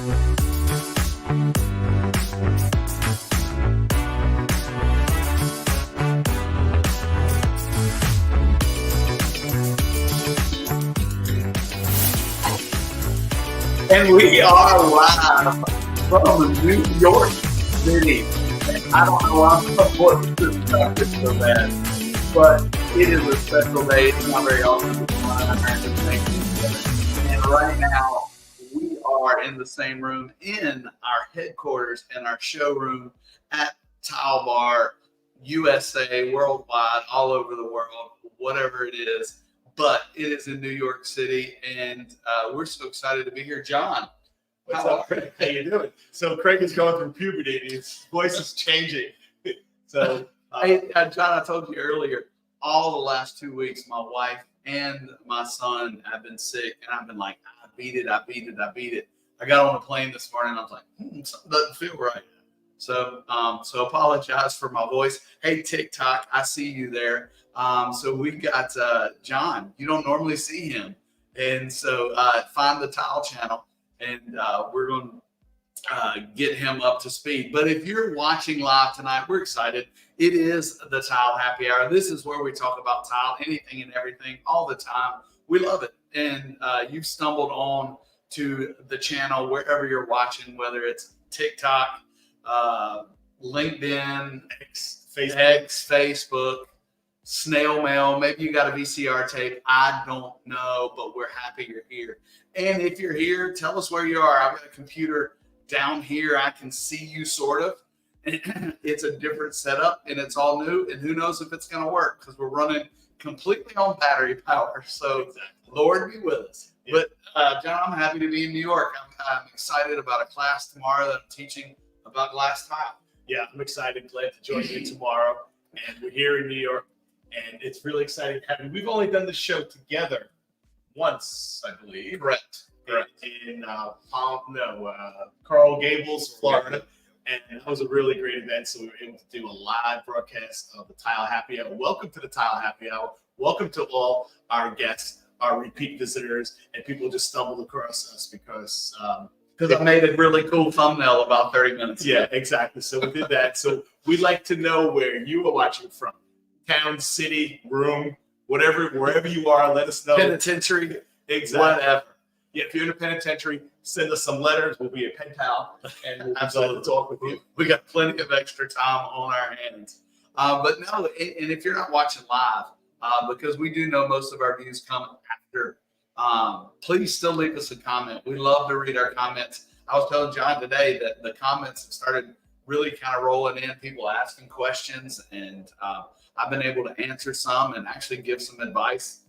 And we are live from New York City. I don't know why I'm supporting this topic so bad, but it is a special day. It's not very often. And right now, we are in the same room in our headquarters and our showroom at Tile Bar USA, worldwide, all over the world, whatever it is. But it is in New York City, and we're so excited to be here. John, what's up, Craig? How you doing? So Craig is going through puberty, and his voice is changing. So, hey, John, I told you earlier, all the last 2 weeks, my wife and my son have been sick, and I've been like, I beat it. I got on the plane this morning, and I was like, something doesn't feel right. So apologize for my voice. Hey, TikTok, I see you there. So we got John. You don't normally see him, and so find the Tile channel, and we're going to get him up to speed. But if you're watching live tonight, we're excited. It is the Tile Happy Hour. This is where we talk about tile, anything and everything, all the time. We love it, and you've stumbled on to the channel wherever you're watching, whether it's TikTok, LinkedIn, X, Facebook, snail mail. Maybe you got a VCR tape. I don't know, but we're happy you're here. And if you're here, tell us where you are. I've got a computer down here. I can see you sort of. It's a different setup, and it's all new. And who knows if it's going to work, because we're running completely on battery power. So exactly. Lord be with us. Yeah. But John, I'm happy to be in New York. I'm excited about a class tomorrow that I'm teaching about glass tile. Yeah, I'm excited. Glad to join you tomorrow. And we're here in New York, and it's really exciting to have you. We've only done this show together once, I believe. Correct. In Coral Gables, Florida. And that was a really great event. So we were able to do a live broadcast of the Tile Happy Hour. Welcome to the Tile Happy Hour. Welcome to all our guests, our repeat visitors, and people just stumbled across us because I made a really cool thumbnail about 30 minutes ago. Yeah, exactly. So we did that. So we'd like to know where you are watching from. Town, city, room, wherever you are, let us know. Penitentiary, exactly. Whatever. Yeah, if you're in a penitentiary, send us some letters. We'll be a pen pal, and we'll absolutely talk with you. We got plenty of extra time on our hands. But no, and if you're not watching live, because we do know most of our views come after, please still leave us a comment. We love to read our comments. I was telling John today that the comments have started really kind of rolling in, people asking questions, and I've been able to answer some and actually give some advice.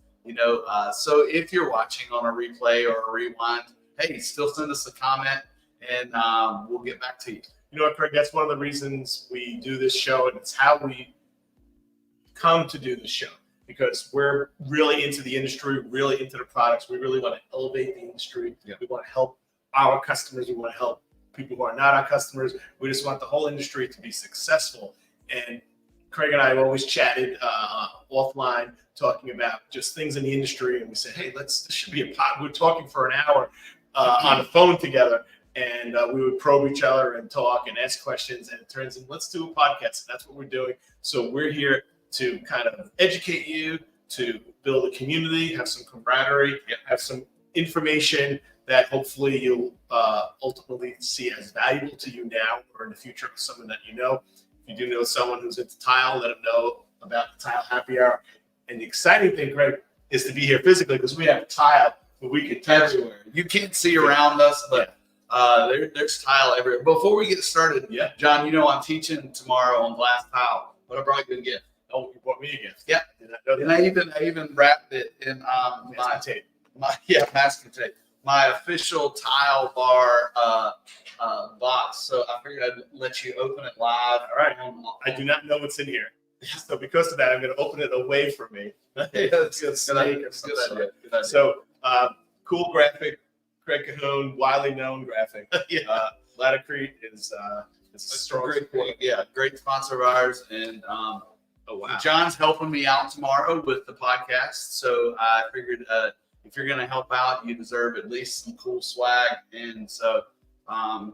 So if you're watching on a replay or a rewind, hey, still send us a comment, and we'll get back to you. You know what, Craig? That's one of the reasons we do this show, and it's how we come to do the show, because we're really into the industry, really into the products. We really want to elevate the industry. Yeah. We want to help our customers. We want to help people who are not our customers. We just want the whole industry to be successful. And Craig and I have always chatted offline, talking about just things in the industry. And we said, hey, this should be a pod. We're talking for an hour on the phone together. And we would probe each other and talk and ask questions. And it turns into, let's do a podcast. And that's what we're doing. So we're here to kind of educate you, to build a community, have some camaraderie, have some information that hopefully you'll ultimately see as valuable to you now or in the future with someone that you know. If you do know someone who's into tile, let them know about the Tile Happy Hour. And the exciting thing, Greg, is to be here physically, because we have tile that we can touch. Everywhere. You can't see around us, but there's tile everywhere. Before we get started, John, I'm teaching tomorrow on glass tile, but I brought you a gift. Oh, you brought me a gift. Yeah. And I even wrapped it in masking tape. My official Tile Bar box. So I figured I'd let you open it live. All right. I do not know what's in here. So because of that, I'm going to open it away from me. That's good. So cool graphic, Craig Cahoon, widely known graphic. Laticrete is a strong support. Great sponsor of ours. And John's helping me out tomorrow with the podcast. So I figured if you're going to help out, you deserve at least some cool swag. And so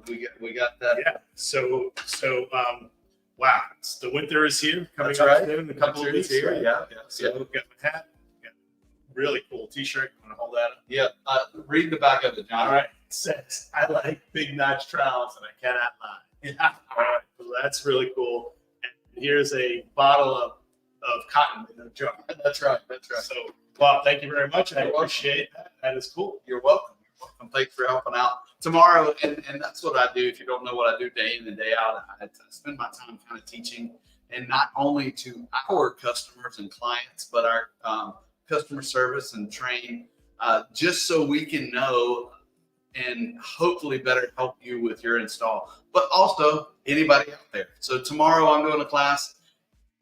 We got that. Yeah. So wow, the winter is here. Coming That's up right. soon in a couple of Winter is weeks. here. Right? Yeah. So got my hat. Got really cool T-shirt. I'm gonna hold that up. Yeah. Read the back of it, John. All right. It says, "I like big notch trowels, and I cannot lie." Yeah. All right. So that's really cool. And here's a bottle of cotton in a jar. That's right. That's right. So, Bob, thank you very much. I You're welcome. appreciate that. That is cool. You're welcome. You're welcome. Thanks for helping out. Tomorrow, and that's what I do. If you don't know what I do day in and day out, I spend my time kind of teaching, and not only to our customers and clients, but our customer service and train, just so we can know and hopefully better help you with your install, but also anybody out there. So tomorrow I'm doing a class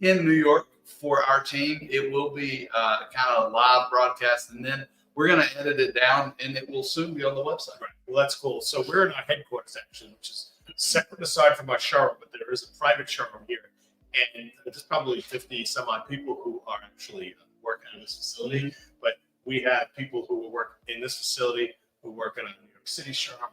in New York for our team. It will be kind of live broadcast, and then we're going to edit it down, and it will soon be on the website. Right. Well, that's cool. So we're in our headquarters actually, which is separate aside from our showroom, but there is a private showroom here, and there's probably 50 some odd people who are actually working in this facility. But we have people who work in this facility who work in a New York City showroom,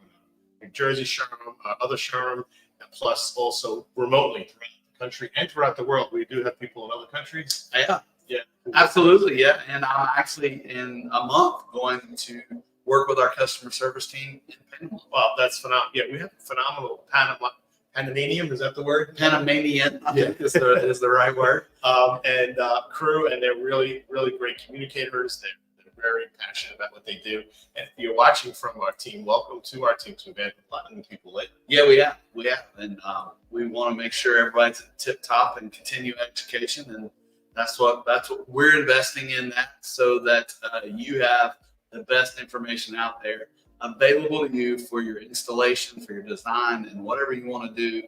New Jersey showroom, other showroom, and plus also remotely throughout the country and throughout the world. We do have people in other countries. Yeah, Yeah, absolutely. Yeah. And I'm actually in a month going to work with our customer service team in Panama. Well, that's phenomenal. Yeah, we have phenomenal Panamanian. Is that the word? Panamanian, I think is the right word. And crew, and they're really, really great communicators. They're very passionate about what they do. And if you're watching from our team, welcome to our team. We've had a lot of new people lately. Yeah, we have, and we want to make sure everybody's at tip top and continue education, and that's what we're investing in, that so that you have the best information out there available to you for your installation, for your design, and whatever you want to do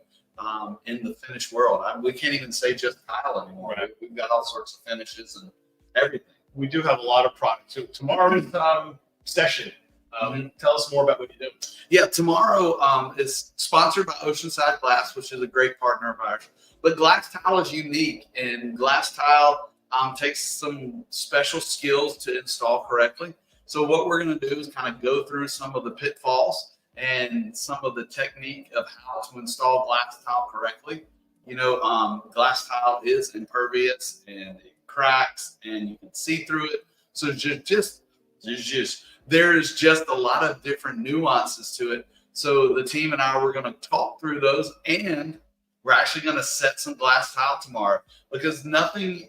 in the finished world. We can't even say just tile anymore. Right. We've got all sorts of finishes and everything. We do have a lot of products. So tomorrow's session, tell us more about what you do. Yeah, tomorrow is sponsored by Oceanside Glass, which is a great partner of ours. But Glass Tile is unique, and Glass Tile takes some special skills to install correctly. So what we're going to do is kind of go through some of the pitfalls and some of the technique of how to install glass tile correctly. You know, glass tile is impervious and it cracks and you can see through it. So there's just a lot of different nuances to it. So the team and I, we're going to talk through those, and we're actually going to set some glass tile tomorrow, because nothing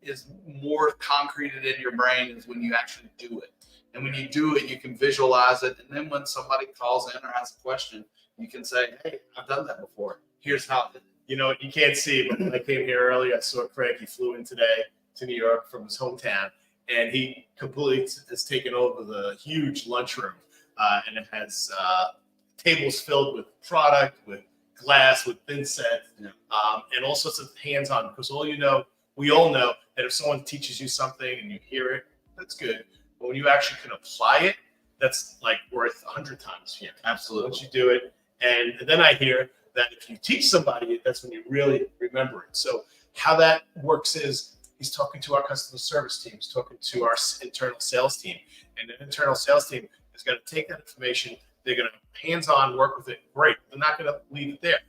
is more concreted in your brain is when you actually do it. And when you do it, you can visualize it. And then when somebody calls in or has a question, you can say, hey, I've done that before. Here's how it. You know, you can't see, but when I came here earlier, I saw Craig. He flew in today to New York from his hometown, and he completely has taken over the huge lunchroom. And it has tables filled with product, with glass, with thin set, and all sorts of hands-on. Because we all know that if someone teaches you something and you hear it, that's good. But when you actually can apply it, that's like worth 100 times here. Absolutely. Once you do it, and then I hear that if you teach somebody, that's when you really remember it. So how that works is he's talking to our customer service team, he's talking to our internal sales team, and the internal sales team is going to take that information. They're going to hands-on work with it. Great. They're not going to leave it there.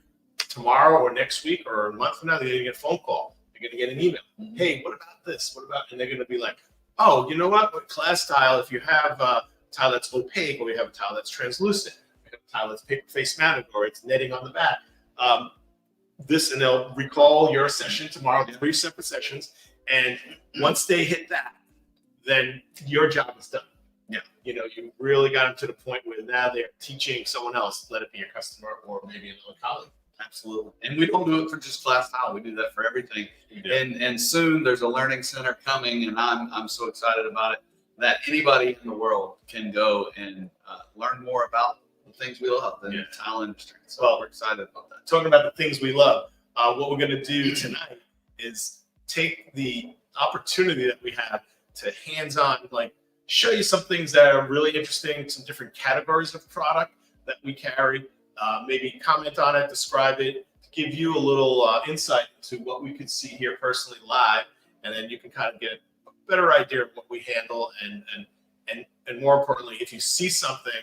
Tomorrow or next week or a month from now, they're going to get a phone call. They're going to get an email. Mm-hmm. Hey, what about this? What about? And they're going to be like, oh, you know what? With glass tile, if you have a tile that's opaque, or you have a tile that's translucent, you have a tile that's paper face mounted, or it's netting on the back, and they'll recall your session tomorrow, 3 separate sessions. And once they hit that, then your job is done. Yeah. You really got them to the point where now they're teaching someone else, let it be your customer or maybe another colleague. Absolutely. And we don't do it for just glass tile. We do that for everything. And soon there's a learning center coming, and I'm so excited about it, that anybody in the world can go and learn more about the things we love in the tile industry. So we're excited about that. Talking about the things we love, what we're going to do tonight is take the opportunity that we have to hands-on, show you some things that are really interesting, some different categories of product that we carry, maybe comment on it, describe it, give you a little insight into what we could see here personally live, and then you can kind of get a better idea of what we handle, and more importantly, if you see something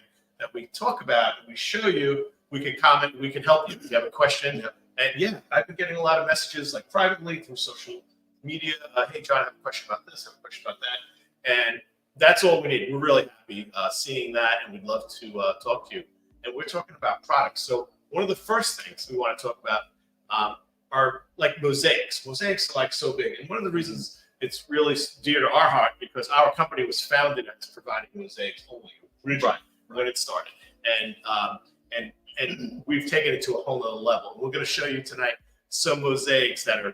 that we talk about, and we show you, we can comment, we can help you if you have a question. Yep. And yeah, I've been getting a lot of messages like privately through social media. Hey, John, I have a question about this, I have a question about that. And that's all we need. We're really happy seeing that, and we'd love to talk to you. And we're talking about products. So one of the first things we want to talk about are like mosaics. Mosaics are like so big. And one of the reasons it's really dear to our heart because our company was founded as providing mosaics only originally when it started. And we've taken it to a whole other level. We're going to show you tonight some mosaics that are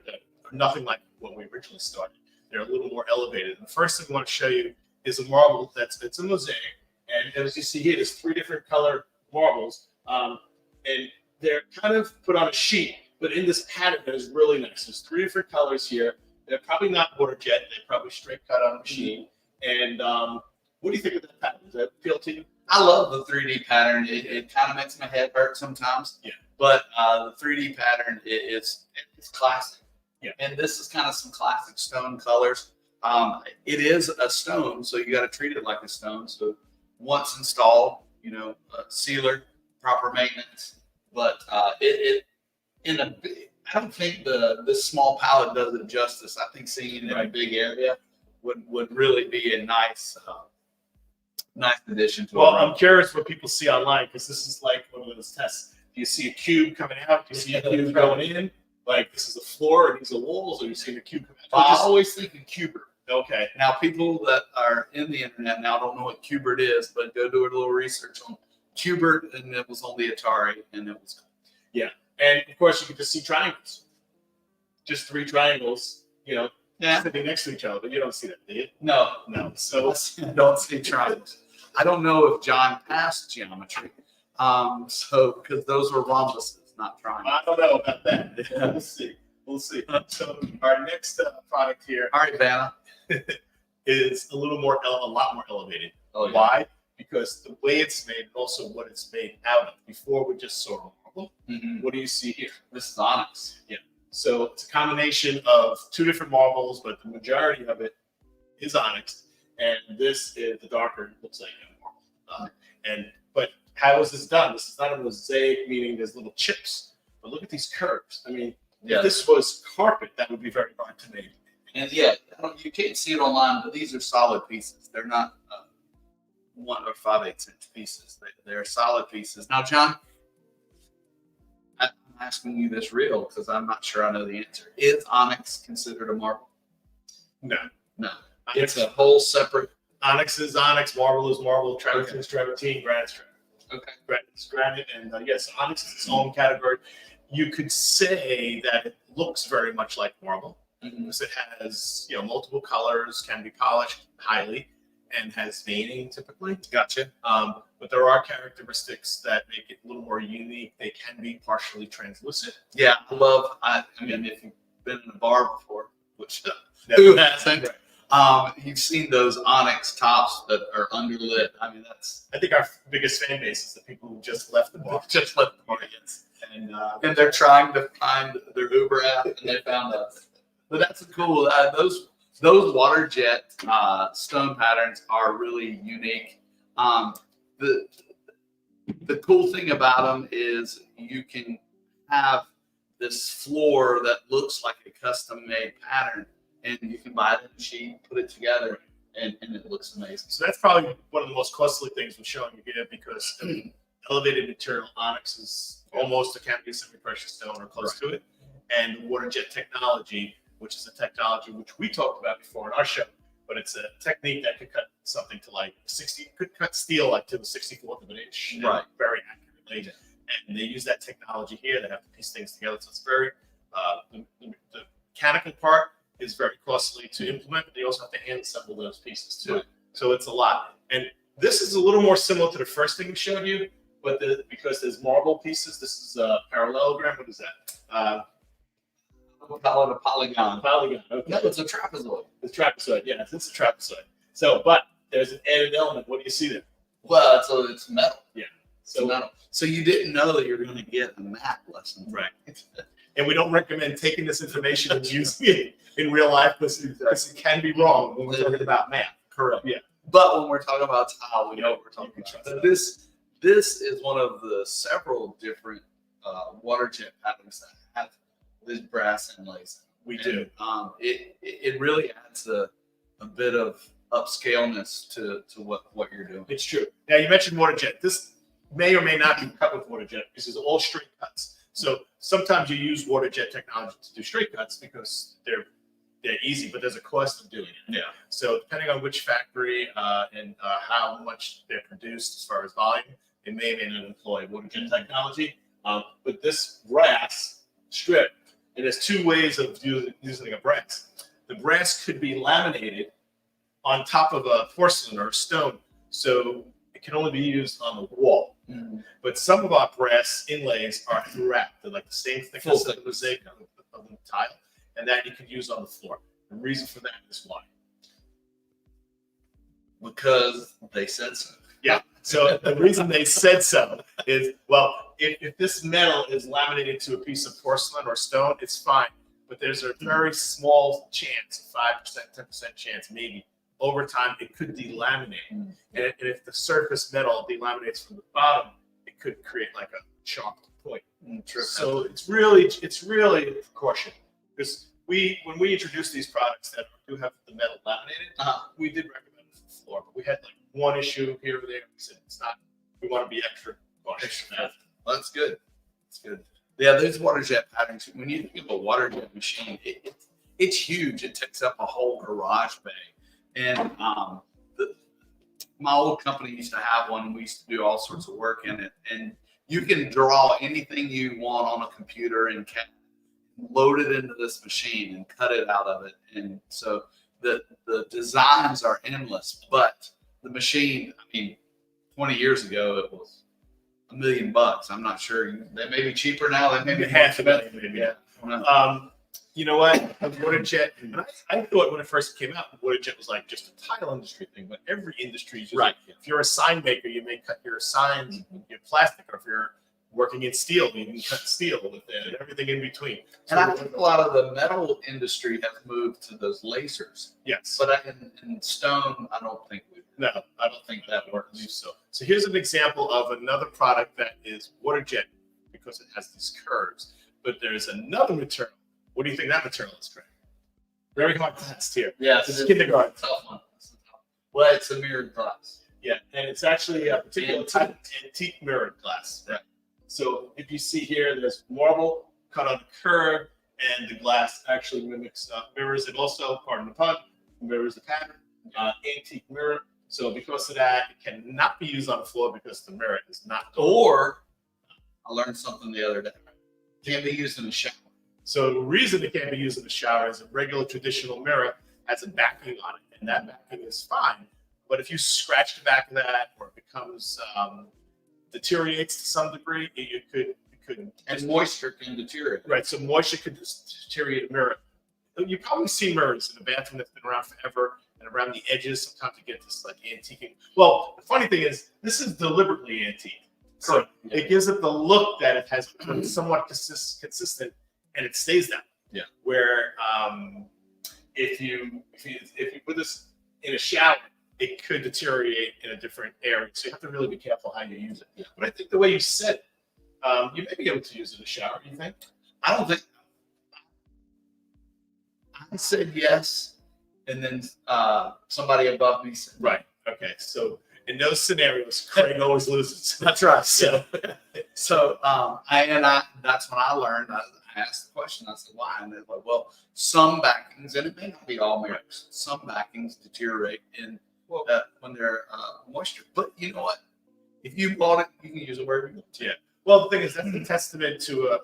nothing like what we originally started. They're a little more elevated. And the first thing we want to show you is a marble it's a mosaic. And as you see here, there's 3 different color marbles. And they're kind of put on a sheet, but in this pattern that is really nice. There's 3 different colors here. They're probably not water jet. They're probably straight cut on a machine. And what do you think of that pattern? Does that appeal to you? I love the 3D pattern. It kind of makes my head hurt sometimes. Yeah. But the 3D pattern it's classic. Yeah. And this is kind of some classic stone colors. It is a stone, so you got to treat it like a stone. So once installed, sealer, proper maintenance. But I don't think this small palette does it justice. I think seeing it in a big area would really be a nice addition to it. Well, I'm curious what people see online because this is like one of those tests. Do you see a cube coming out? Do you see a cube going in? Like this is the floor and these are walls, or you see the cube coming out? I always think of Cubert. Okay. Now, people that are in the internet now don't know what Cubert is, but go do a little research on Cubert, and it was on the Atari, and it was. Yeah, and of course you can just see triangles, just 3 triangles, sitting next to each other, but you don't see that, do you? No. So I don't see triangles. I don't know if John passed geometry, because those were rhombuses, not triangles. I don't know about that. We'll see. So our next product here, All right, Vanna. is a lot more elevated. Oh, yeah. Why? Because the way it's made, and also what it's made out of. Before we just saw a marble. Mm-hmm. What do you see here? This is onyx. Yeah. So it's a combination of 2 different marbles, but the majority of it is onyx, and this is the darker. Looks like a marble. But how is this done? This is not a mosaic, meaning there's little chips. But look at these curves. I mean, if this was carpet, that would be very hard to make. And yeah, you can't see it online, but these are solid pieces. They're not 1 or 5/8 inch pieces. They're solid pieces. Now, John, I'm asking you this real because I'm not sure I know the answer. Is onyx considered a marble? No. It's a whole separate. Onyx is onyx, marble is marble, travertine is travertine, granite is granite. Okay. Granite is granite, and yes, onyx is its own category. You could say that it looks very much like marble because it has multiple colors, can be polished highly, and has veining typically. Gotcha. But there are characteristics that make it a little more unique. They can be partially translucent. Yeah, I mean, if you've been in a bar before, which who hasn't? Right. You've seen those onyx tops that are underlit. I mean, I think our biggest fan base is the people who just left the bar. just left the bar, yes. And they're trying to find their Uber app, and they found us. But that's cool. Those water jet stone patterns are really unique. The cool thing about them is you can have this floor that looks like a custom made pattern, and you can buy it in a sheet, put it together, and it looks amazing. So that's probably one of the most costly things we're showing you here because elevated material onyx is almost a can't be a semi-precious stone or close to it. And water jet technology, which is a technology which we talked about before in our show, but it's a technique that could cut something to like 60, could cut steel like to the 64th of an inch, very accurately. And they use that technology here. They have to piece things together. So it's very, the mechanical part is very costly to implement. But they also have to hand assemble those pieces too. So it's a lot. And this is a little more similar to the first thing we showed you, but because there's marble pieces, this is a parallelogram. What is that? We'll call it a polygon. Polygon. Okay. No, it's a trapezoid. It's trapezoid. Yeah, it's a trapezoid. So, but there's an added element. What do you see there? Well, it's metal. Yeah. So metal. So you didn't know that you're going to get a math lesson, right? And we don't recommend taking this information and using it in real life because it can be wrong when we're talking about math. Correct. Yeah. But when we're talking about tile, we know what we're talking about. So this is one of the several different water jet patterns that have this brass inlays. We do. It really adds a bit of upscaleness to what you're doing. It's true. Now you mentioned water jet. This may or may not be cut with water jet because it's all straight cuts. So sometimes you use water jet technology to do straight cuts because they're easy, but there's a cost of doing it. Yeah. So depending on which factory and how much they're produced as far as volume, they may or may not employ water jet technology. But this brass strip, and there's two ways of using a brass. The brass could be laminated on top of a porcelain or a stone, so it can only be used on the wall. Mhm. But some of our brass inlays are throughout. They're like the same thickness of the mosaic of the tile, and that you can use on the floor. The reason for that is why. Because they said so. Yeah. So the reason they said so is, well, if this metal is laminated to a piece of porcelain or stone, it's fine. But there's a very small chance, 5%, 10% chance, maybe, over time, it could delaminate. And if the surface metal delaminates from the bottom, it could create like a chopped point. So it's really a precaution. Because when we introduced these products that do have the metal laminated, we did recommend it for the floor, but we had like one issue here or there. We said it's not. We want to be extra cautious. Well, that's good. That's good. Yeah, those water jet patterns. When you think of a water jet machine, it's huge. It takes up a whole garage bay. And my old company used to have one. We used to do all sorts of work in it. And you can draw anything you want on a computer and load it into this machine and cut it out of it. And so the designs are endless. But the machine, I mean, 20 years ago, it was $1 million. I'm not sure. They may be cheaper now. They may be $500,000, maybe. Yeah. You know what? Water jet. And I thought when it first came out, water jet was like just a tile industry thing, but every industry is right. If you're a sign maker, you may cut your signs with your plastic, or if you're working in steel, you can cut steel with it, and everything in between. And I think a lot of the metal industry has moved to those lasers. Yes. But in stone, I don't think No, I don't think that works. So here's an example of another product that is water jet because it has these curves. But there's another material. What do you think that material is, Craig? Very hard test here. Yeah, this is kindergarten. Tough one. Well, it's a mirrored glass. Yeah, and it's actually a particular type of antique mirrored glass. Right. So if you see here, there's marble cut on the curve, and the glass actually mimics mirrors it also. Pardon the pun, mirrors the pattern. Antique mirror. So because of that, it cannot be used on the floor because the mirror is not. Or I learned something the other day. It can't be used in the shower. So the reason it can't be used in the shower is a regular traditional mirror has a backing on it, and that backing is fine. But if you scratch the back of that, or it becomes deteriorates to some degree, it could. And moisture can deteriorate. Right. So moisture could deteriorate a mirror. You probably see mirrors in a bathroom that's been around forever, and around the edges, sometimes you get this like antiquing. Well, the funny thing is, this is deliberately antique. So it gives it the look that it has become somewhat consistent, and it stays that. Yeah. Where if you put this in a shower, it could deteriorate in a different area. So you have to really be careful how you use it. Yeah. But I think the way you said it, you may be able to use it in a shower. You think? I don't think. I said yes, and then somebody above me said right. Okay. So in those scenarios, Craig always loses. That's right. So, that's when I learned. I asked the question. I said, "Why?" And they're like, "Well, some backings, and it may not be all mirrors. Some backings deteriorate when they're moisture. But you know what? If you bought it, you can use it wherever you want to." Yeah. Well, the thing is, that's a testament to a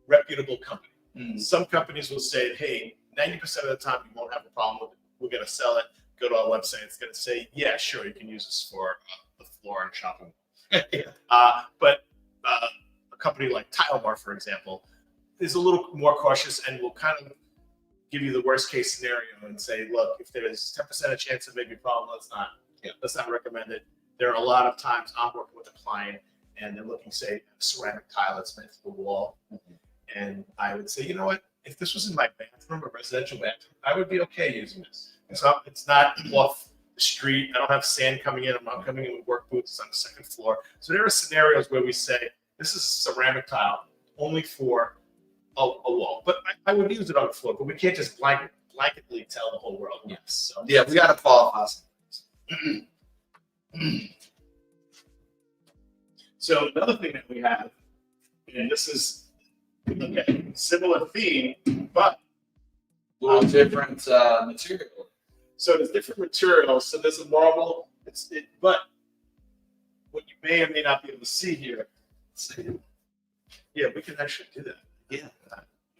reputable company. Mm. Some companies will say, "Hey, 90% of the time, you won't have a problem with it. We're going to sell it. Go to our website. It's going to say, yeah, sure, you can use this for the floor and shopping." But a company like Tilemar, for example, is a little more cautious and will kind of give you the worst case scenario and say, look, if there's 10% chance of maybe a problem, let's not recommend it. There are a lot of times I'm working with a client and they're looking, say, at a ceramic tile that's meant for the wall. Mm-hmm. And I would say, you know what? If this was in my bathroom, a residential bathroom, I would be okay using this. It's not off the street. I don't have sand coming in. I'm not coming in with work boots. It's on the second floor. So there are scenarios where we say, this is ceramic tile only for a wall. But I would use it on the floor, but we can't just blanketly tell the whole world yes. So Yeah, we got to qualify some things. So another thing that we have, and this is okay, similar theme, but A little different material. so there's different materials. So there's a marble. But what you may or may not be able to see here. Yeah, we can actually do that. Yeah.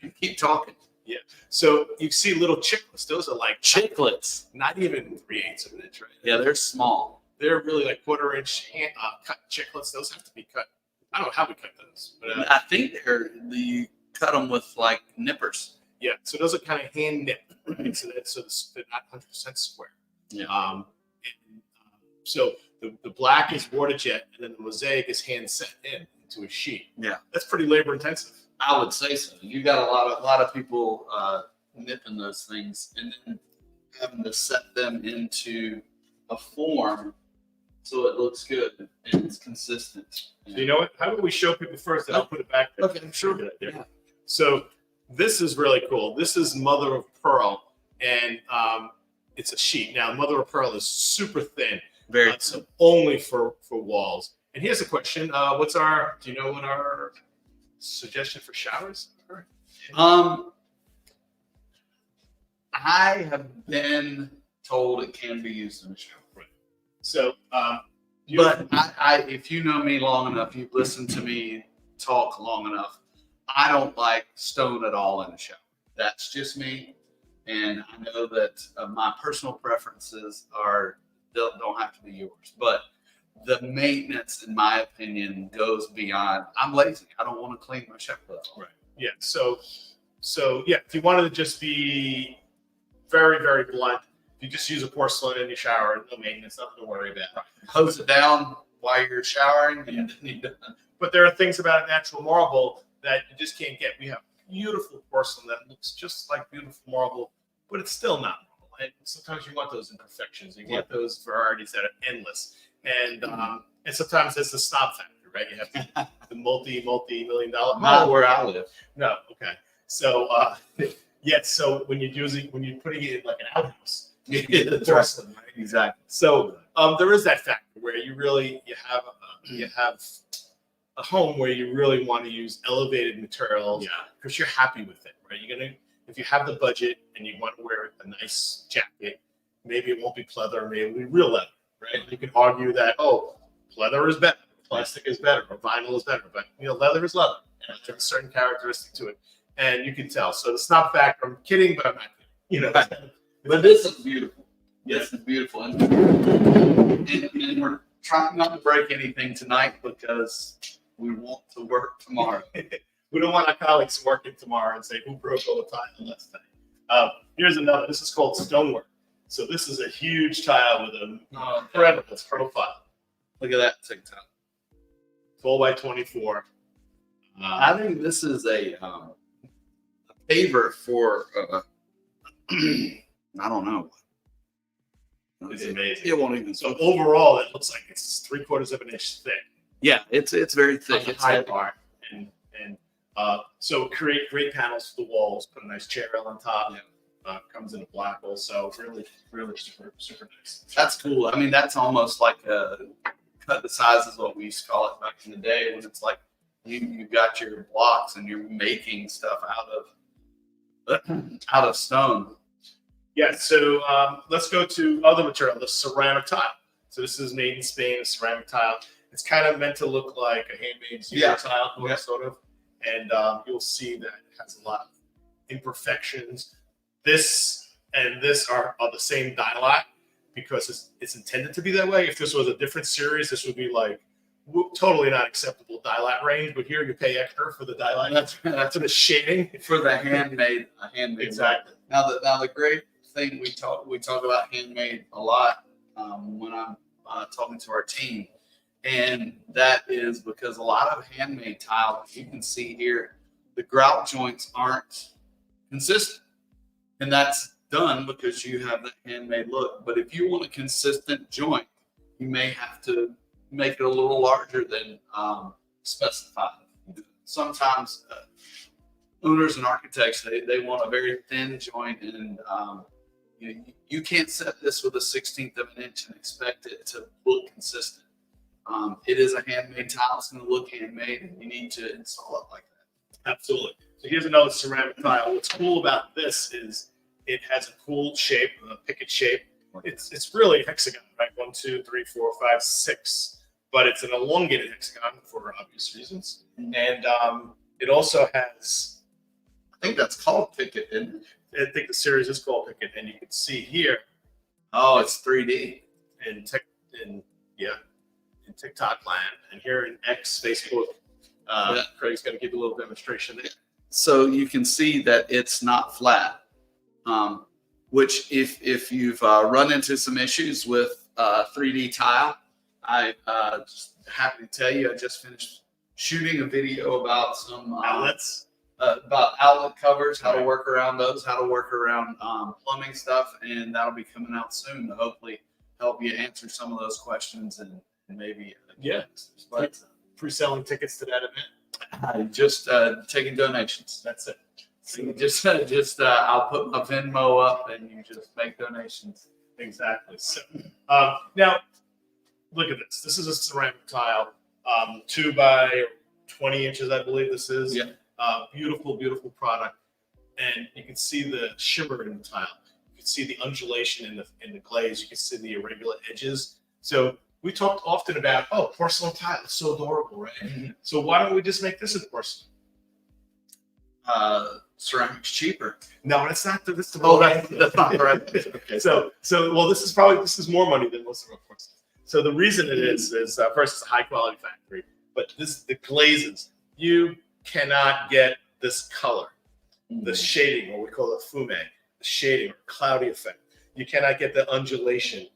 You keep talking. So you see little chiclets. Those are like Chiclets. not even 3/8 of an inch, right? Yeah, they're small. They're really like 1/4 inch cut chiclets. Those have to be cut. I don't know how we cut those, but I think you cut them with like nippers. yeah. So those are kind of hand nipped, right? So they're not 100% square. Yeah. So the black is water jet, and then the mosaic is hand set into a sheet. Yeah. That's pretty labor intensive. I would say so. You got a lot of people nipping those things and then having to set them into a form so it looks good and it's consistent. So you know what? How about we show people first, and I'll put it back there. Okay, sure. Right there. Yeah. So this is really cool. This is mother of pearl, and it's a sheet. Now, mother of pearl is super thin. Very So only for walls. And here's a question: do you know what our suggestion for showers are? I have been told it can be used in a shower. So, But if you know me long enough, you've listened to me talk long enough, I don't like stone at all in a shower. That's just me. And I know that my personal preferences don't have to be yours. But the maintenance, in my opinion, goes beyond. I'm lazy. I don't want to clean my shower. right. Yeah. So yeah, if you wanted to just be very, very blunt, you just use a porcelain in your shower, no maintenance, nothing to worry about. Hose it down while you're showering, and then you're done. But there are things about natural marble that you just can't get. We have beautiful porcelain that looks just like beautiful marble, but it's still not marble. And sometimes you want those imperfections. You want those varieties that are endless. And sometimes it's the snob factor, right? You have the multi-million dollar. Not where I live. No, okay. So so when you're putting it in like an outhouse, the porcelain, right? Exactly. So there is that factor where you have a home where you really want to use elevated materials because you're happy with it, right? If you have the budget and you want to wear a nice jacket, maybe it won't be pleather, maybe it'll be real leather, right? You can argue that pleather is better, plastic is better, or vinyl is better, but leather is leather, and there's a certain characteristic to it, and you can tell. So the snob factor, I'm kidding, but I'm not kidding. But this is beautiful. This is beautiful. And we're trying not to break anything tonight because we want to work tomorrow. We don't want our colleagues working tomorrow and say, who broke all the tile last night? Here's another. This is called stonework. So this is a huge tile with an incredible profile. Look at that TikTok. 12 by 24. I think this is a favorite for I don't know. It's amazing. It won't even. So overall, it looks like it's 3/4 of an inch thick. Yeah, it's very thick. It's high part, and so create great panels for the walls. Put a nice chair rail on top. Yeah. Comes in a black also. Really, really super nice. That's cool. I mean, that's almost like a cut the size is what we used to call it back in the day, when it's like you got your blocks and you're making stuff out of stone. Yeah, so let's go to other material, the ceramic tile. So this is made in Spain, a ceramic tile. It's kind of meant to look like a handmade zero tile, sort of. And you'll see that it has a lot of imperfections. This and this are the same dialite because it's intended to be that way. If this was a different series, this would be like totally not acceptable dialite range. But here you pay extra for the dialite. That's for the shading. For the handmade. Exactly. Now the great thing we talk about handmade a lot when I'm talking to our team, and that is because a lot of handmade tile, you can see here, the grout joints aren't consistent, and that's done because you have that handmade look. But if you want a consistent joint, you may have to make it a little larger than specified. Sometimes owners and architects, they want a very thin joint, and you can't set this with a 1/16 of an inch and expect it to look consistent. It is a handmade tile. It's going to look handmade, and you need to install it like that. Absolutely. So here's another ceramic tile. What's cool about this is it has a cool shape, a picket shape. It's really a hexagon, right? 1, 2, 3, 4, 5, 6. But it's an elongated hexagon for obvious reasons. And it also has, I think that's called picket, isn't it? I think the series is called picket, and you can see here Oh, it's 3D. in TikTok land, and here in X Facebook. Craig's going to give you a little demonstration there. So you can see that it's not flat, which if you've run into some issues with 3D tile, I just happy to tell you I just finished shooting a video about some Outlets. about outlet covers, how to work around those, how to work around plumbing stuff, and that'll be coming out soon to hopefully help you answer some of those questions and maybe But pre-selling tickets to that event. I just taking donations. That's it. So you just I'll put my Venmo up and you just make donations. Exactly. So now look at this. This is a ceramic tile, 2 by 20 inches, I believe this is. Yeah. Beautiful, beautiful product. And you can see the shimmer in the tile. You can see the undulation in the glaze. You can see the irregular edges. So we talked often about, porcelain tile. It's so adorable, right? Mm-hmm. So why don't we just make this in porcelain? Ceramic's cheaper. No, that's not the. That's the That's not correct. Okay. So well, this is more money than most of our porcelain. So the reason it is first, it's a high quality factory, but the glazes, you cannot get this color, the shading, or we call it fume, the shading or cloudy effect. You cannot get the undulation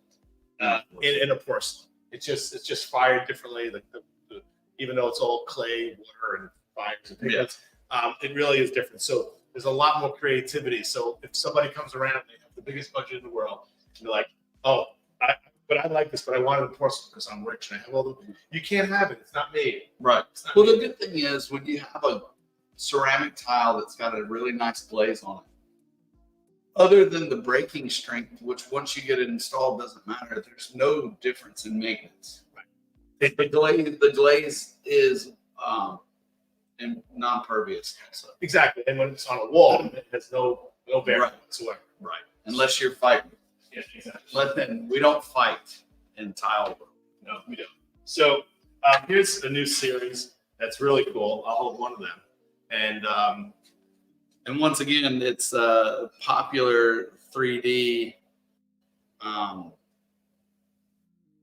in a porcelain. It's just fired differently. Even though it's all clay, water, and fires and pigments, it really is different. So there's a lot more creativity. So if somebody comes around and they have the biggest budget in the world, and you're like, but I like this, but I want it in porcelain because I'm rich and I have all the. You can't have it. It's not made. Right. It's not Well, made. the good thing is when you have a ceramic tile that's got a really nice glaze on it, other than the breaking strength, which once you get it installed doesn't matter, there's no difference in maintenance. Right. The glaze is non-pervious. So, Exactly. And when it's on a wall, it has no bearing Right. whatsoever. right. Unless you're fighting. Yeah, exactly. But then we don't fight in tile world. No, we don't. So here's a new series that's really cool. I'll hold one of them. And once again, it's a popular 3D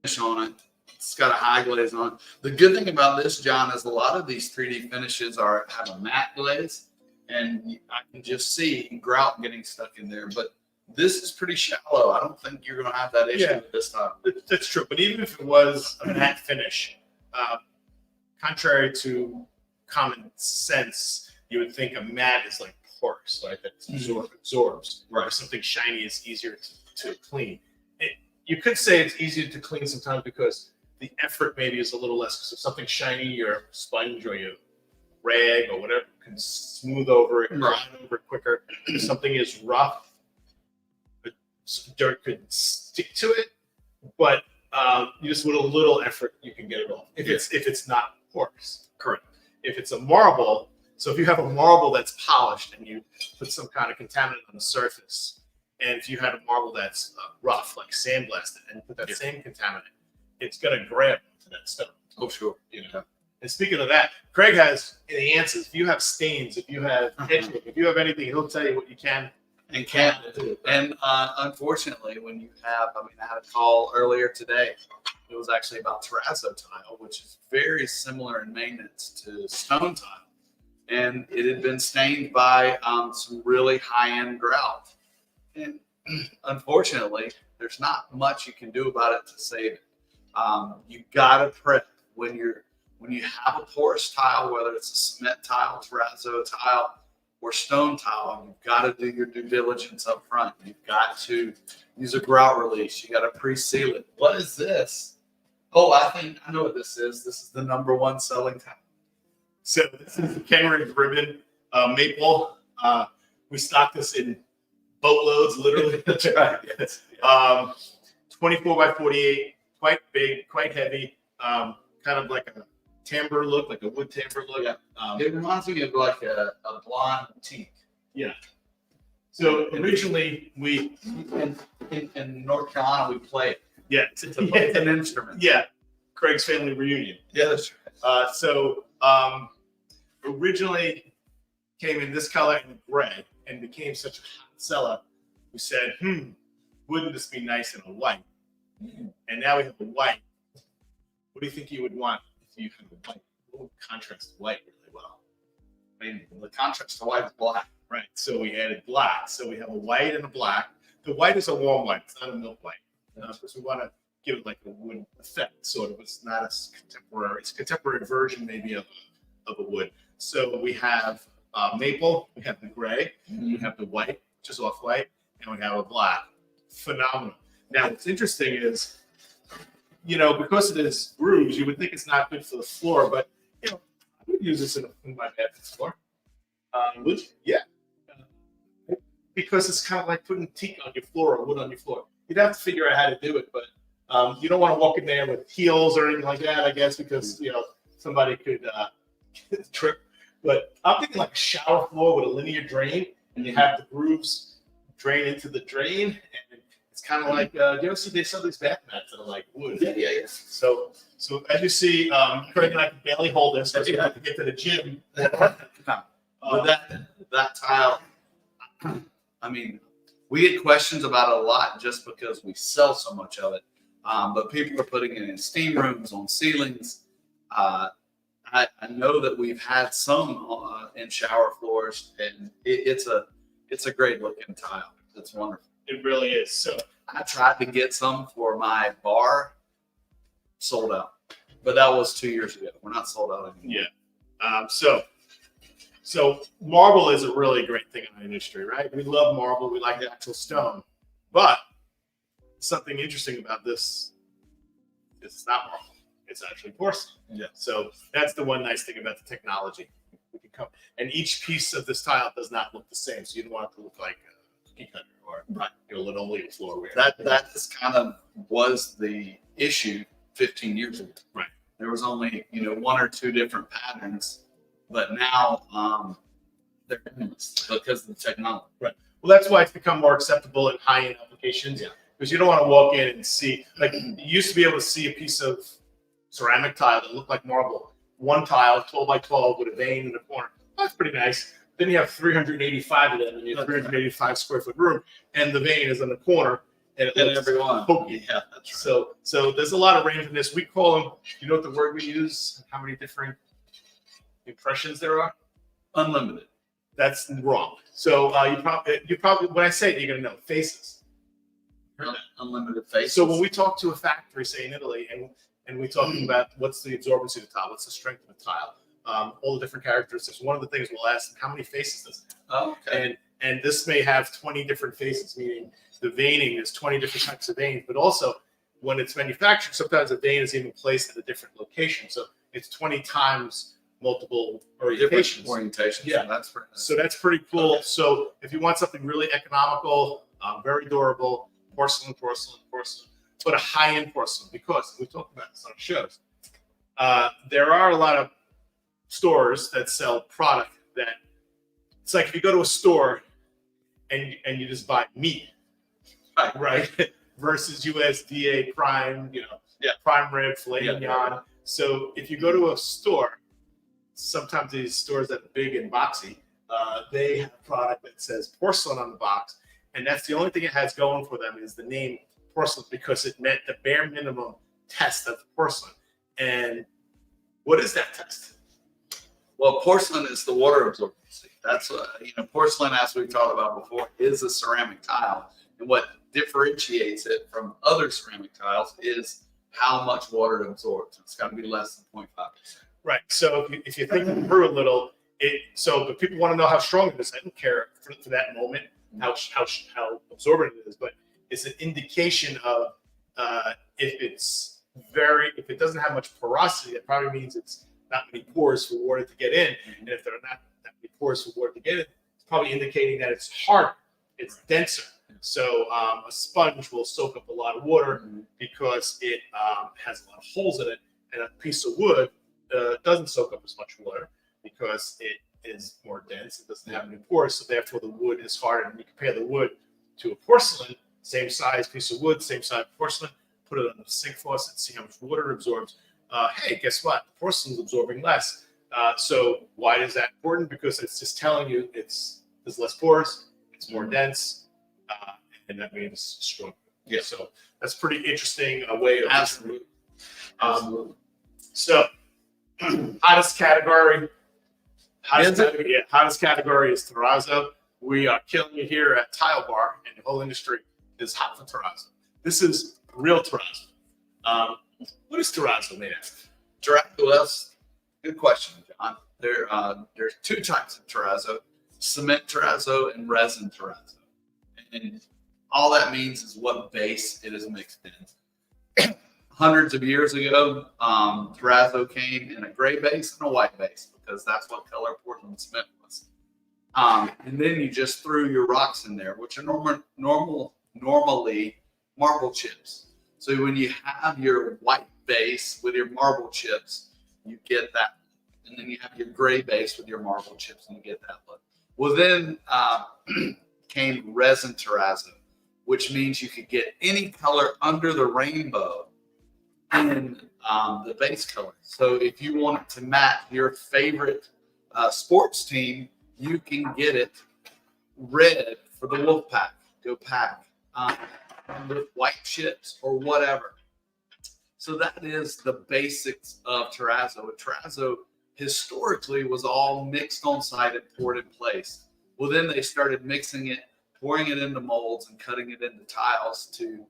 finish on it. It's got a high glaze on it. The good thing about this, John, is a lot of these 3D finishes have a matte glaze, and I can just see grout getting stuck in there. But this is pretty shallow. I don't think you're going to have that issue Yeah. with this time. That's true. But even if it was a matte finish, contrary to common sense, you would think a matte is like porous, right? That absorbs. Right. Or something shiny is easier to clean. You could say it's easier to clean sometimes because the effort maybe is a little less. Because if something's shiny, your sponge or your rag or whatever can smooth over it, grind over it quicker. If something is rough, dirt could stick to it, but you just with a little effort you can get it off. If it's not porous, correct. If it's a marble, so if you have a marble that's polished and you put some kind of contaminant on the surface, and if you had a marble that's rough, like sandblasted, and you put that same contaminant, it's gonna grab to that stone. Oh, sure. And speaking of that, Craig has the answers. If you have stains, if you have etching, if you have anything, he'll tell you what you can And can't. And unfortunately, when you have, I had a call earlier today. It was actually about terrazzo tile, which is very similar in maintenance to stone tile. And it had been stained by some really high-end grout. And unfortunately, there's not much you can do about it to save it. You gotta prep when you have a porous tile, whether it's a cement tile, terrazzo tile, or stone tile, you've got to do your due diligence up front. You've got to use a grout release. You got to pre-seal it. What is this? Oh, I know what this is. This is the #1 selling tile. So this is the Kenridge ribbon maple. We stock this in boatloads, literally. That's right. Yes. 24 by 48, quite big, quite heavy, kind of like a timber look, like a wood timber look. Yeah. It reminds me of like a blonde teak. So originally we, In North Carolina, we play it. yeah, It's an instrument. yeah, Craig's family reunion. Yeah, that's right. Originally came in this color and gray and became such a hot seller. We said, wouldn't this be nice in a white? And now we have a white. What do you think you would want if you had a white? What would contrast white really well? I mean, the contrast to white is black. Right. So we added black. So we have a white and a black. The white is a warm white. It's not a milk white. Because we want to give it like a wood effect, sort of. It's not as contemporary. It's a contemporary version maybe of a wood. So we have maple. We have the gray. We have the white, which is off white, and we have a black. Phenomenal. Now, what's interesting is, because it is grooves, you would think it's not good for the floor, but I would use this in my bathroom floor. Would you? Yeah. Because it's kind of like putting teak on your floor or wood on your floor. You'd have to figure out how to do it, but you don't want to walk in there with heels or anything like that, I guess, because somebody could trip. But I'm thinking like a shower floor with a linear drain, and you have the grooves drain into the drain, and it's kind of like you ever see some of these bath mats that are like wood. Yeah. So as you see, Craig and I can barely hold this because we have to get to the gym. But that tile, I mean, we get questions about it a lot just because we sell so much of it. But people are putting it in steam rooms, on ceilings. I know that we've had some in shower floors, and it's a great looking tile. It's wonderful. It really is. So I tried to get some for my bar, sold out, but that was 2 years ago. We're not sold out anymore. yeah. So marble is a really great thing in our industry, right? We love marble. We like the actual stone, but something interesting about this is it's not marble. It's actually porcelain. Yeah. So that's the one nice thing about the technology. We can come, and each piece of this tile does not look the same. So you don't want it to look like a cookie cutter or linoleum floor. That just kind of was the issue 15 years ago. Right. There was only 1 or 2 different patterns, but now they're endless because of the technology. Right. Well, that's why it's become more acceptable in high-end applications. Yeah. Because you don't want to walk in and see, like, you used to be able to see a piece of ceramic tile that looked like marble. One tile, 12 by 12, with a vein in the corner. That's pretty nice. Then you have 385 of them in your 385 square foot room, and the vein is in the corner, and it looks everyone. pokey. Yeah, that's right. So there's a lot of range in this. We call them, you know what the word we use? How many different impressions there are? Unlimited. That's wrong. So you probably when I say it, you're gonna know faces. Unlimited face. So when we talk to a factory, say in Italy, and we talk about what's the absorbency of the tile, what's the strength of the tile, all the different characteristics. One of the things we'll ask them, how many faces does it have? Oh, okay. And this may have 20 different faces, meaning the veining is 20 different types of veins, but also when it's manufactured, sometimes the vein is even placed at a different location. So it's 20 times multiple orientations. Orientation. Yeah. So that's pretty cool. Okay. So if you want something really economical, very durable, porcelain, but a high-end porcelain, because we talked about this on shows. There are a lot of stores that sell product that it's like if you go to a store and you just buy meat, right? Versus USDA prime, prime rib, filet mignon. So if you go to a store, sometimes these stores that are big and boxy, they have a product that says porcelain on the box, and that's the only thing it has going for them is the name porcelain, because it met the bare minimum test of porcelain. And what is that test? Well, porcelain is the water absorbency. That's porcelain, as we've talked about before, is a ceramic tile, and what differentiates it from other ceramic tiles is how much water it absorbs. It's got to be less than 0.5%. Right. So if you think through a little, but people want to know how strong it is. I don't care for that moment how absorbent it is, but it's an indication of if it doesn't have much porosity, that probably means it's not many pores for water to get in. And if there are not that many pores for water to get in, it's probably indicating that it's harder, it's denser. So a sponge will soak up a lot of water because it has a lot of holes in it, and a piece of wood doesn't soak up as much water because it is more dense. It doesn't have any pores, so therefore the wood is harder. And you compare the wood to a porcelain, same size piece of wood, same size porcelain. Put it on the sink faucet, see how much water it absorbs. Hey, guess what? The porcelain's absorbing less. So why is that important? Because it's just telling you there's less pores, it's more dense, and that means stronger. Yeah. So that's pretty interesting way of Absolutely. So hottest category. Hottest category is terrazzo. We are killing it here at Tile Bar, and the whole industry is hot for terrazzo. This is real terrazzo. What is terrazzo made of? Terrazzo, that's a good question, John. There's two types of terrazzo: cement terrazzo and resin terrazzo. And all that means is what base it is mixed in. Hundreds of years ago, terrazzo came in a gray base and a white base because that's what color Portland cement was. And then you just threw your rocks in there, which are normally marble chips. So when you have your white base with your marble chips, you get that. And then you have your gray base with your marble chips and you get that look. Well, then came resin terrazzo, which means you could get any color under the rainbow in the base color. So if you want to match your favorite sports team, you can get it red for the Wolfpack. Go Pack. With white chips or whatever. So that is the basics of terrazzo. Terrazzo historically was all mixed on site and poured in place. Well, then they started mixing it, pouring it into molds and cutting it into tiles to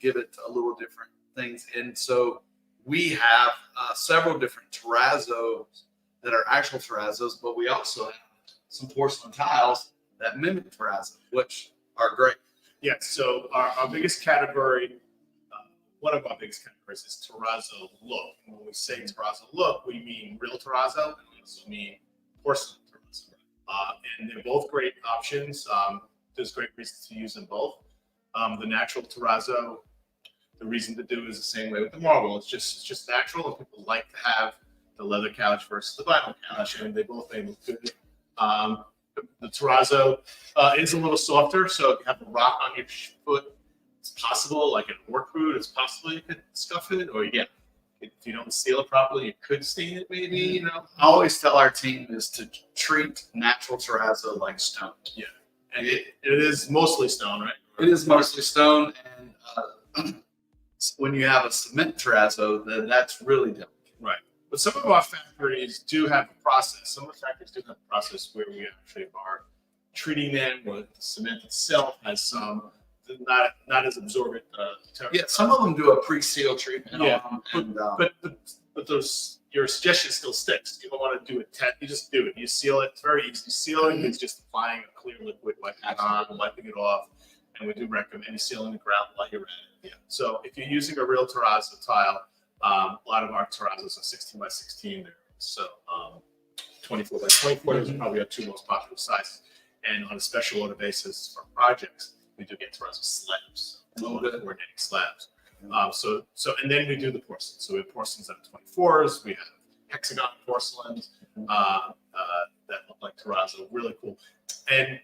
give it a little different things. And so we have several different terrazzos that are actual terrazzos, but we also have some porcelain tiles that mimic terrazzo, which are great. Yeah, so our biggest category, one of our biggest categories is terrazzo look. And when we say terrazzo look, we mean real terrazzo, and we also mean porcelain terrazzo. And they're both great options. There's great reasons to use them both. The natural terrazzo, the reason to do is the same way with the marble. It's just natural, and people like to have the leather couch versus the vinyl couch, and they both may look good. The terrazzo is a little softer, so if you have a rock on your foot, it's possible, like in a work boot, it's possible you could scuff it, or if you don't seal it properly, you could stain it maybe, you know. I always tell our team is to treat natural terrazzo like stone. Yeah, and it is mostly stone, right? It is mostly stone, and when you have a cement terrazzo, then that's really different. Right. But some of our factories do have a process. Some of the factories do have a process where we actually are treating them with the cement itself has some not as absorbent. Yeah, some of them do a pre-seal treatment. Yeah, on them, but those your suggestion still sticks. You don't want to do it. You just do it. You seal it. It's very easy. Sealing is just applying a clear liquid, wiping it on, wiping it off, and we do recommend sealing the ground while you're at it. Yeah. So if you're using a real terrazzo tile. A lot of our terrazzos are 16 by 16 there. So 24 by 24 is probably our two most popular sizes. And on a special order basis for projects, we do get terrazzo slabs, coordinating slabs. And then we do the porcelain. So we have porcelains that are 24s. We have hexagon porcelains that look like terrazzo, really cool. And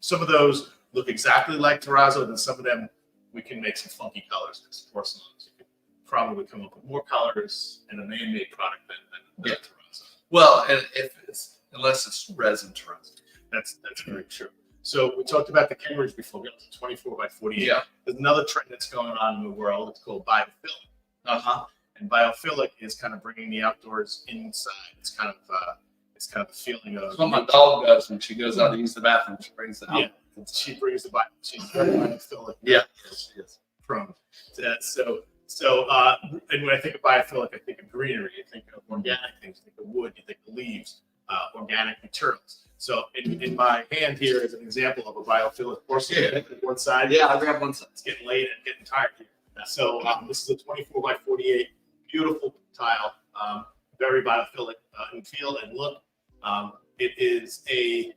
some of those look exactly like terrazzo, and some of them we can make some funky colors because porcelains. Probably come up with more colors in a man-made product than terrazzo. Well, and unless it's resin terrazzo. That's very true. So we talked about the Cambridge before. We got to 24 by 48. Yeah. There's another trend that's going on in the world. It's called biophilic. And biophilic is kind of bringing the outdoors inside. It's kind of a feeling of. That's what my dog does when she goes out to use the bathroom. She brings it out. Yeah. She brings the bio. She's very biophilic. Yeah. Yes. Prone to that. So, and when I think of biophilic, I think of greenery. I think of organic things. I think of wood, you think of leaves, organic materials. So in my hand here is an example of a biophilic porcelain. Yeah. One side, Yeah, I grabbed one side. it's getting late and getting tired here. So this is a 24 by 48 beautiful tile, very biophilic in feel and look. It is a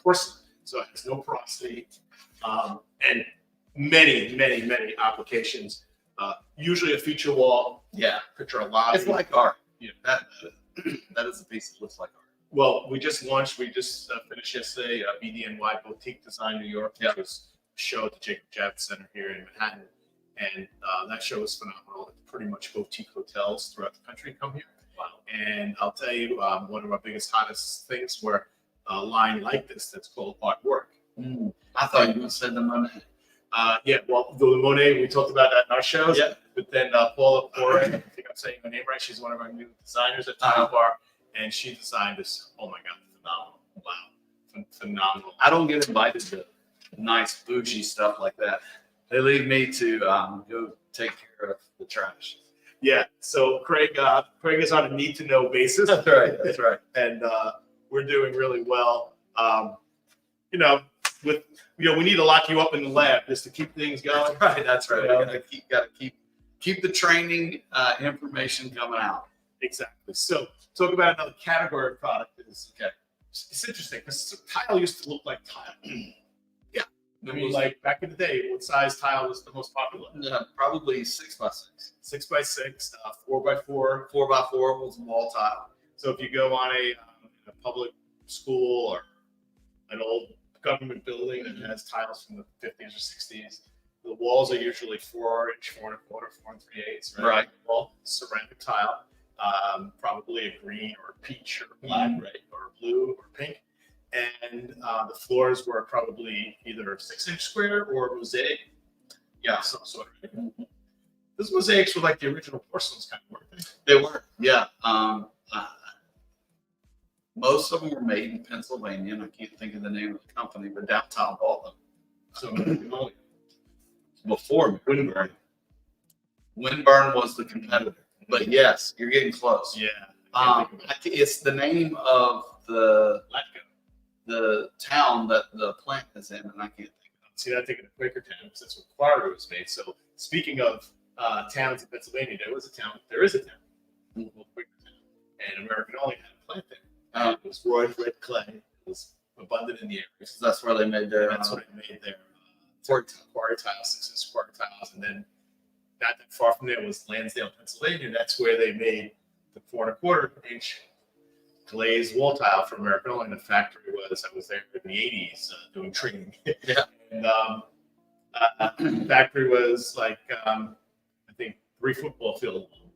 porcelain, so it has no porosity, and many applications. Usually a feature wall, Yeah, picture a lobby. it's like art. Yeah. That is a piece that looks like art. Well, we just finished yesterday, BDNY Boutique Design New York, which was a show at the Jacob Javits Center here in Manhattan. And that show was phenomenal. Pretty much boutique hotels throughout the country come here. Wow. And I'll tell you, one of our biggest, hottest things were a line like this that's called artwork. I thought you would say the money. Yeah, well, the Monet, we talked about that in our shows. Yeah. But then Paula Pore, I think I'm saying her name right, she's one of our new designers at Tile Bar. And she designed this, oh my God, phenomenal. Wow. Phenomenal. I don't get invited to nice bougie stuff like that. They leave me to go take care of the trash. Yeah, so Craig is on a need to know basis. That's right. That's right. And we're doing really well. We need to lock you up in the lab just to keep things going. Right. That's right. You know? Gotta keep the training information coming out. Exactly. So talk about another category of product is okay. It's interesting because tile used to look like tile. Yeah. I mean, like back in the day, what size tile was the most popular? Yeah, probably 6x6. 6x6, 4x4. 4x4 was wall tile. So if you go on a public school or an old government building that has tiles from the 50s or 60s, the walls are usually 4-inch, 4 1/4, 4 3/8. Right. Wall, ceramic tile, probably a green or a peach or black, right, or blue or pink. And the floors were probably either 6-inch square or mosaic. Yeah, some sort of. Those mosaics were like the original porcelains kind of, weren't they? They were. Yeah. Most of them were made in Pennsylvania, and I can't think of the name of the company, but Downtown bought them. So before Windburn. Windburn was the competitor. But yes, you're getting close. Yeah. It's the name of the town that the plant is in, and I can't think of it. See, I think of the Quaker town because that's where Florida was made. So speaking of towns in Pennsylvania, there is a town called Quaker Town, and American Only had a plant there. It was royal red clay. It was abundant in the area. So that's where they made their. That's what it made their quarry tiles, 6-inch quarry tiles, and then not that far from there was Lansdale, Pennsylvania. That's where they made the 4 1/4-inch glazed wall tile for American Only. And the factory I was there in the 80s doing training. Yeah. And the factory was like, I think 3 football fields long.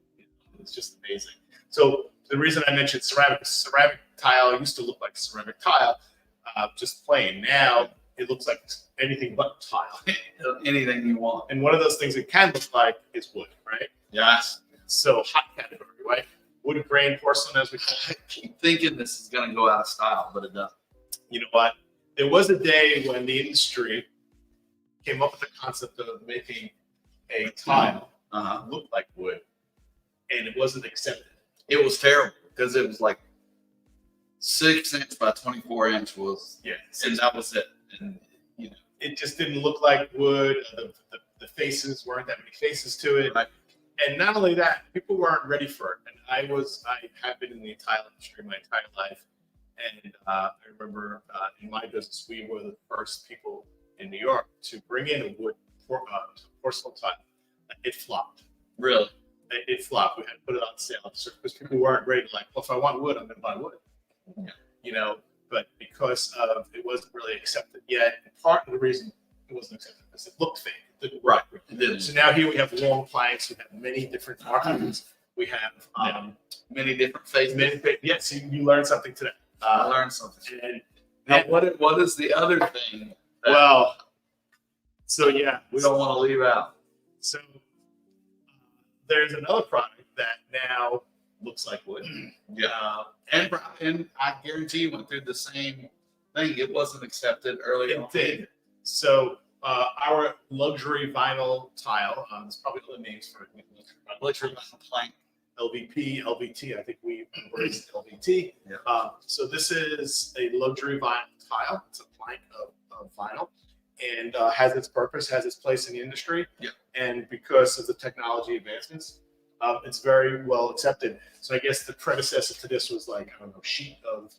It's just amazing. So the reason I mentioned ceramic tile used to look like ceramic tile, just plain. Now it looks like anything but tile. Anything you want. And one of those things it can look like is wood, right? Yes. So hot category, right? Wood grain porcelain, as we call I it. keep thinking this is going to go out of style, but it doesn't. You know what? There was a day when the industry came up with the concept of making a tile look like wood, and it wasn't accepted. It was terrible because it was like 6-inch by 24-inch was, and that was it. And it just didn't look like wood. The faces weren't that many faces to it. Right. And not only that, people weren't ready for it. And I have been in the tile industry my entire life. And I remember in my business, we were the first people in New York to bring in a wood porcelain tile. It flopped. Really? It flopped. We had to put it on sale because people weren't ready. Like, well, if I want wood, I'm going to buy wood. Yeah. But because of it wasn't really accepted yet. And part of the reason it wasn't accepted because it looked fake. It didn't work. It didn't. So now here we have long planks. We have many different markings. We have Many different faces. Yes, you learned something today. I learned something. And Now, what is the other thing? So yeah, We don't want to leave out. So there's another product that now looks like wood. Yeah. And I guarantee you went through the same thing. It wasn't accepted early on. It did. So our luxury vinyl tile, there's probably other names for it. Luxury vinyl plank. LVP, LVT. I think we embraced LVT. Yeah. So this is a luxury vinyl tile. It's a plank of vinyl, and has its purpose, has its place in the industry. Yeah. And because of the technology advancements, it's very well accepted. So I guess the predecessor to this was like, I don't know, sheet of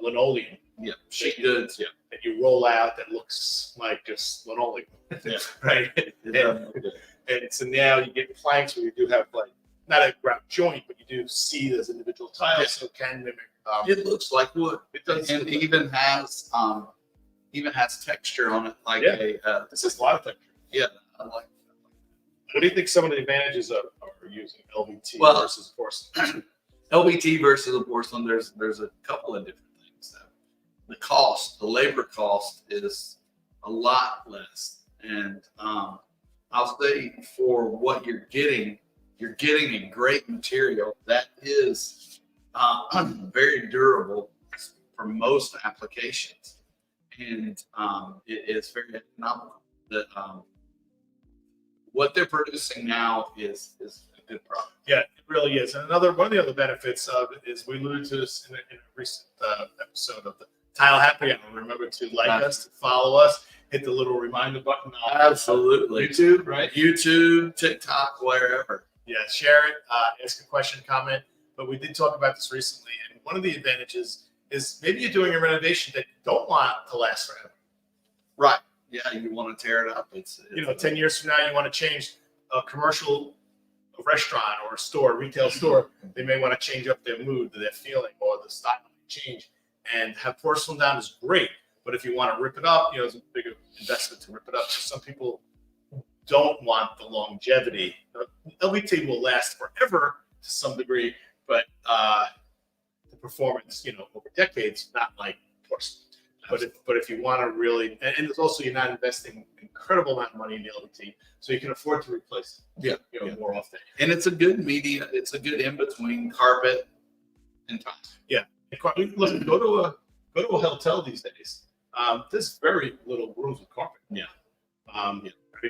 linoleum. Yeah. Sheet goods. Yeah. That you roll out that looks like just linoleum. Yeah. Right. And so now you get planks where you do have like not a ground joint, but you do see those individual tiles, Yeah. so it can mimic. It looks like wood. It does, and even has texture on it, like Yeah. This is a lot of texture. Yeah, I like. What do you think some of the advantages are using LVT Well, versus porcelain? LVT versus the porcelain. There's a couple of different things. The labor cost is a lot less, and I'll say for what you're getting a great material that is very durable for most applications, and it is very economical. That what they're producing now is a good product. Yeah, it really is. And one of the other benefits of it is we alluded to this in a recent episode of the Tile Happy Hour. Remember to like us, to follow us, hit the little reminder button on Absolutely. YouTube, right? YouTube, TikTok, wherever. Yeah, share it, ask a question, comment. But we did talk about this recently, and one of the advantages is maybe you're doing a renovation that you don't want to last forever. Right. Yeah, you want to tear it up. It's 10 years from now, you want to change a commercial restaurant or a store, retail store. They may want to change up their mood, their feeling, or the style may change. And have porcelain down is great, but if you want to rip it up, it's a bigger investment to rip it up. So some people don't want the longevity. LVT will last forever to some degree, but the performance, over decades, not like porcelain. But if you want to really, and it's also you're not investing an incredible amount of money in the LVT, so you can afford to replace it. More often. And it's a good media. It's a good in between carpet and tile. Yeah. Look, go to a hotel these days. There's very little rooms with carpet. Yeah.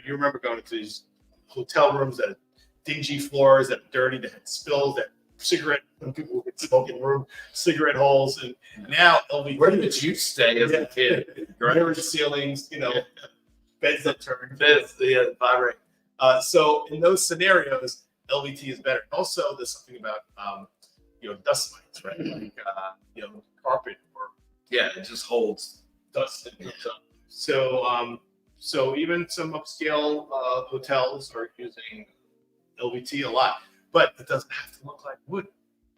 You remember going to these hotel rooms that had dingy floors, that are dirty, that had spills, that cigarette, people would smoke in the room, cigarette holes, and now LVT. Where did you stay as a kid? Mirrored ceilings, beds that turn. Beds, vibrate. So in those scenarios, LVT is better. Also, there's something about dust mites, right? Like carpet or it just holds dust that comes up. So even some upscale hotels are using LVT a lot, but it doesn't have to look like wood.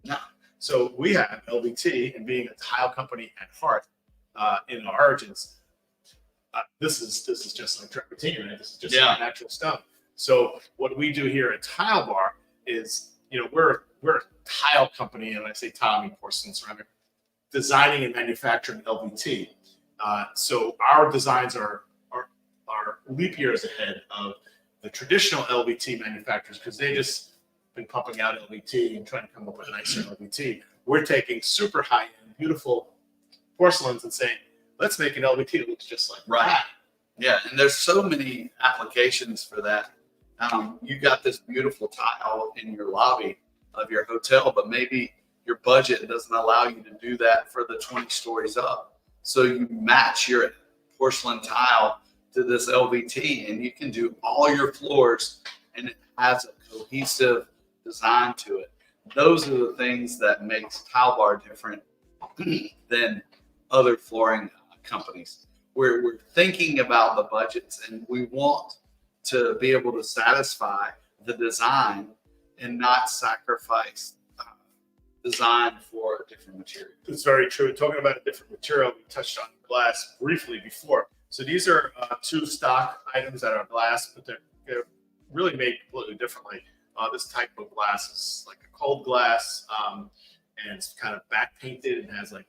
No. So we have LVT, and being a tile company at heart, in our origins, this is just like travertine, right? This is just like natural stone. So what we do here at Tile Bar is, we're a tile company, and when I say tile, I mean porcelain, ceramic, designing and manufacturing LVT. So our designs are leap years ahead of the traditional LVT manufacturers, because they just been pumping out LVT and trying to come up with nicer LVT. We're taking super high-end, beautiful porcelains and saying, let's make an LVT that looks just like that. Yeah, and there's so many applications for that. You got this beautiful tile in your lobby of your hotel, but maybe your budget doesn't allow you to do that for the 20 stories up. So you match your porcelain tile to this LVT, and you can do all your floors, and it has a cohesive design to it. Those are the things that makes Tile Bar different than other flooring companies. We're thinking about the budgets, and we want to be able to satisfy the design and not sacrifice design for a different material. It's very true. Talking about a different material, we touched on glass briefly before. So these are two stock items that are glass, but they're really made completely differently. This type of glass is like a cold glass, and it's kind of back painted and has like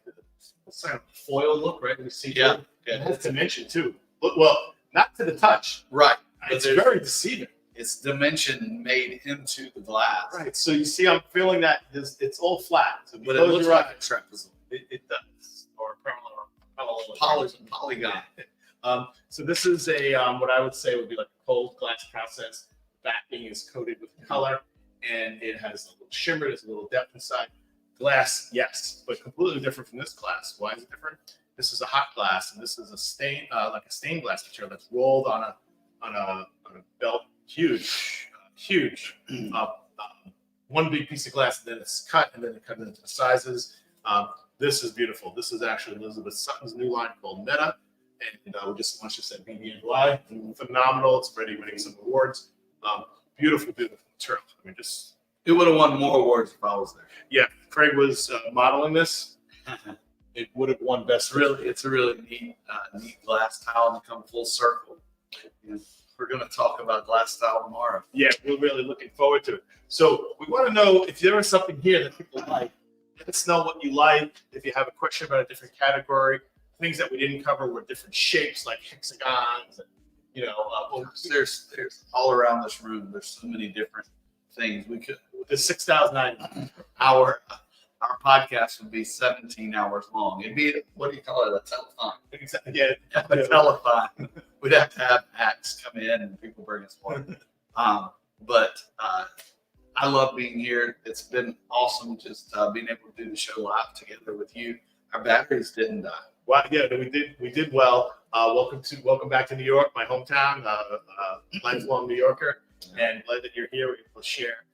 this kind of foil look, right? We see it has dimension too. Well, not to the touch. Right. It's very deceiving. It's dimension made into the glass. Right. So you see, I'm feeling that it's all flat. So but it looks like a trapezoid. It does. Or polygon. So this is a what I would say would be like a cold glass process. Backing is coated with color, and it has a little shimmer, there's a little depth inside. Glass, yes, but completely different from this glass. Why is it different? This is a hot glass, and this is a like a stained glass material that's rolled on a belt. Huge. One big piece of glass, and then it's cut, and then it comes into the sizes. This is beautiful. This is actually Elizabeth Sutton's new line called Meta, and we just launched this at BDNY. Phenomenal. It's already winning some awards. Beautiful material. I mean, just It would have won more awards if I was there. yeah. Craig was modeling this. It would have won best. It's a really neat glass tile and come full circle. And we're going to talk about glass tile tomorrow. Yeah, we're really looking forward to it. So we want to know if there is something here that people like. Let us know what you like. If you have a question about a different category, things that we didn't cover were different shapes like hexagons, and There's all around this room. There's so many different things we could. the 6,000. Our podcast would be 17 hours long. It'd be, what do you call it, a telethon? Exactly. Yeah. A telethon. We'd have to have acts come in and people bring us water. But I love being here. It's been awesome just being able to do the show live together with you. Our batteries didn't die. Well, yeah, we did well. Welcome back to New York, my hometown, lifelong New Yorker, and glad that you're here. We'll share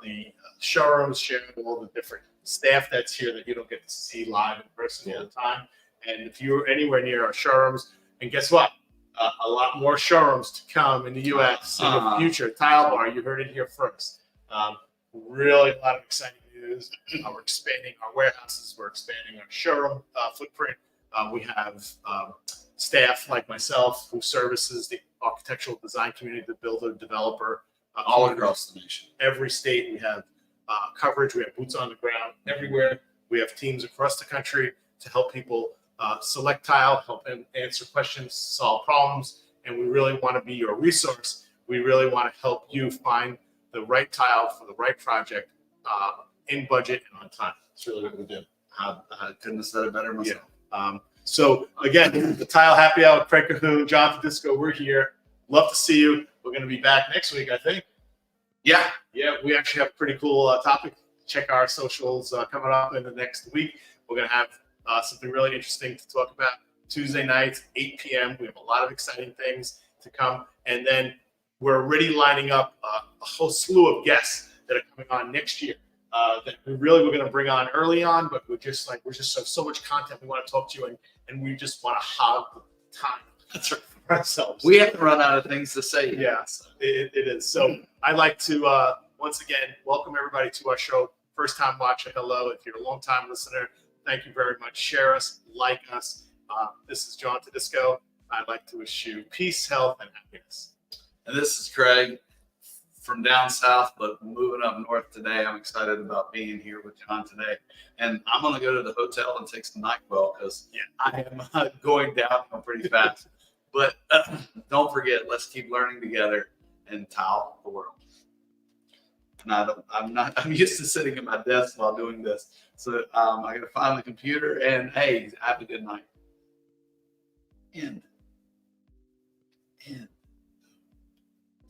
the showrooms, share all the different staff that's here that you don't get to see live in person all the time. And if you're anywhere near our showrooms, and guess what? A lot more showrooms to come in the U.S. in the future. Tile Bar, you heard it here first. Really a lot of exciting news. We're expanding our warehouses. We're expanding our showroom footprint. We have staff like myself who services the architectural design community, the builder, developer, All across the nation. every state. We have coverage. We have boots on the ground everywhere. We have teams across the country to help people select tile, help them answer questions, solve problems, and we really want to be your resource. We really want to help you find the right tile for the right project in budget and on time. That's really what we do. I couldn't have said it better myself. So again, the Tile Happy Hour with Craig Cahoon, Jonathan Disco, we're here. Love to see you. We're going to be back next week, I think. Yeah. Yeah, we actually have a pretty cool topic. Check our socials coming up in the next week. We're going to have something really interesting to talk about. Tuesday nights, 8 p.m. We have a lot of exciting things to come. And then we're already lining up a whole slew of guests that are coming on next year that we're going to bring on early on, but we're just have so much content we want to talk to you, and we just want to hog the time. That's right. For ourselves. We have to run out of things to say. Yeah, it is. So I'd like to once again welcome everybody to our show. First time watcher, hello. If you're a long time listener, thank you very much. Share us, like us. This is John Tedisco. I'd like to wish you peace, health, and happiness. And this is Craig from down south, but moving up north today. I'm excited about being here with John today. And I'm going to go to the hotel and take some NyQuil because I am going down pretty fast. But don't forget, let's keep learning together and tile the world. And I'm used to sitting at my desk while doing this. So I got to find the computer and hey, have a good night. End.